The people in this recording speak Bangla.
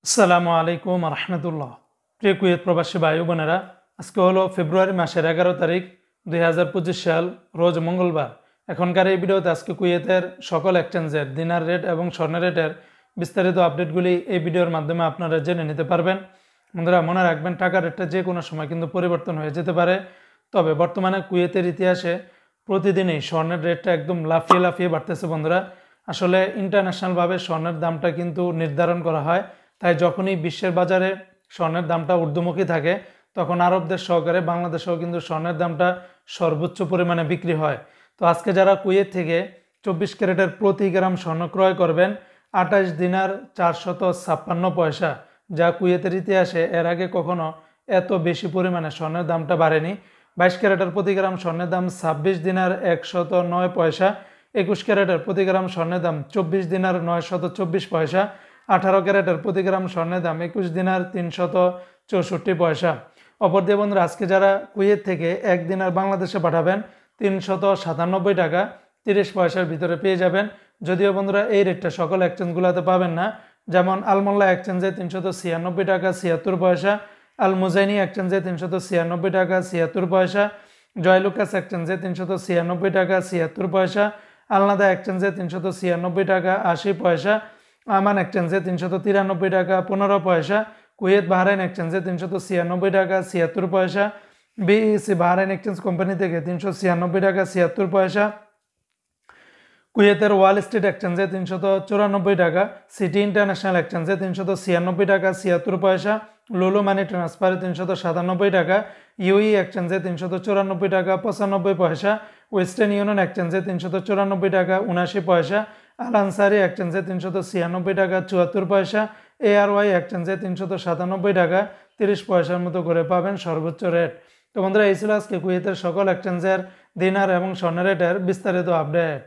আসসালামু আলাইকুম রহমতুল্লাহ। প্রিয় কুয়েত প্রবাসী ভাই বোনেরা, আজকে হলো ফেব্রুয়ারি মাসের 11 তারিখ 2025 সাল, রোজ মঙ্গলবার। এখনকার এই ভিডিওতে আজকে কুয়েতের সকল এক্সচেঞ্জের দিনার রেট এবং স্বর্ণের রেটের বিস্তারিত আপডেটগুলি এই ভিডিওর মাধ্যমে আপনারা জেনে নিতে পারবেন। বন্ধুরা, মনে রাখবেন, টাকার রেটটা যে কোনো সময় কিন্তু পরিবর্তন হয়ে যেতে পারে। তবে বর্তমানে কুয়েতের ইতিহাসে প্রতিদিনই স্বর্ণের রেটটা একদম লাফিয়ে লাফিয়ে বাড়তেছে। বন্ধুরা, আসলে ইন্টারন্যাশনালভাবে স্বর্ণের দামটা কিন্তু নির্ধারণ করা হয়, তাই যখনই বিশ্বের বাজারে স্বর্ণের দামটা ঊর্ধ্বমুখী থাকে, তখন আরব দেশ সহকারে বাংলাদেশেও কিন্তু স্বর্ণের দামটা সর্বোচ্চ পরিমাণে বিক্রি হয়। তো আজকে যারা কুয়েত থেকে 24 ক্যারেটের প্রতি গ্রাম স্বর্ণ ক্রয় করবেন 28 দিনার 456 পয়সা, যা কুয়েতের ইতিহাসে এর আগে কখনো এত বেশি পরিমাণে স্বর্ণের দামটা বাড়েনি। 22 ক্যারেটের প্রতি গ্রাম স্বর্ণের দাম 26 দিনার 109 পয়সা, 21 ক্যারেটের প্রতি গ্রাম স্বর্ণের দাম 24 দিনার 924 পয়সা, 18 ক্যারেটের প্রতি গ্রাম স্বর্ণের দাম 21 দিনার 364 পয়সা। অপর দিয়ে বন্ধুরা, আজকে যারা কুয়েত থেকে 1 দিনার বাংলাদেশে পাঠাবেন 397 টাকা 30 পয়সার ভিতরে পেয়ে যাবেন। যদিও বন্ধুরা, এই রেটটা সকল এক্সচেঞ্জগুলোতে পাবেন না। যেমন আলমোল্লা এক্সচেঞ্জে 396 টাকা 76 পয়সা, আল মুজাইনি এক্সচেঞ্জে 396 টাকা 76 পয়সা, জয়লুকাস এক্সচেঞ্জে 396 টাকা 76 পয়সা, আলনাদা এক্সচেঞ্জে 396 টাকা 80 পয়সা, আমান এক্সচেঞ্জে 393 টাকা 15 পয়সা, কুয়েত বাহরাইন এক্সচেঞ্জে 396 টাকা 76 পয়সা, বিইসি বাহরাইন এক্সচেঞ্জ কোম্পানি থেকে 396 টাকা 76 পয়সা, কুয়েতের ওয়াল স্ট্রিট এক্সচেঞ্জে 394 টাকা, সিটি ইন্টারন্যাশনাল এক্সচেঞ্জে 396 টাকা 76 পয়সা, লুলু মানি ট্রান্সফারে 397 টাকা, ইউই এক্সচেঞ্জে 394 টাকা 95 পয়সা, ওয়েস্টার্ন ইউনিয়ন এক্সচেঞ্জে 394 টাকা 79 পয়সা, আল আনসারি এক্সচেঞ্জে 396 টাকা 74 পয়সা, এআরওয়াই এক্সচেঞ্জে 397 টাকা 30 পয়সার মতো করে পাবেন সর্বোচ্চ রেট। তো বন্ধুরা, এই ছিল আজকে কুয়েতের সকল এক্সচেঞ্জের দিনার এবং স্বর্ণের রেটের বিস্তারিত আপডেট।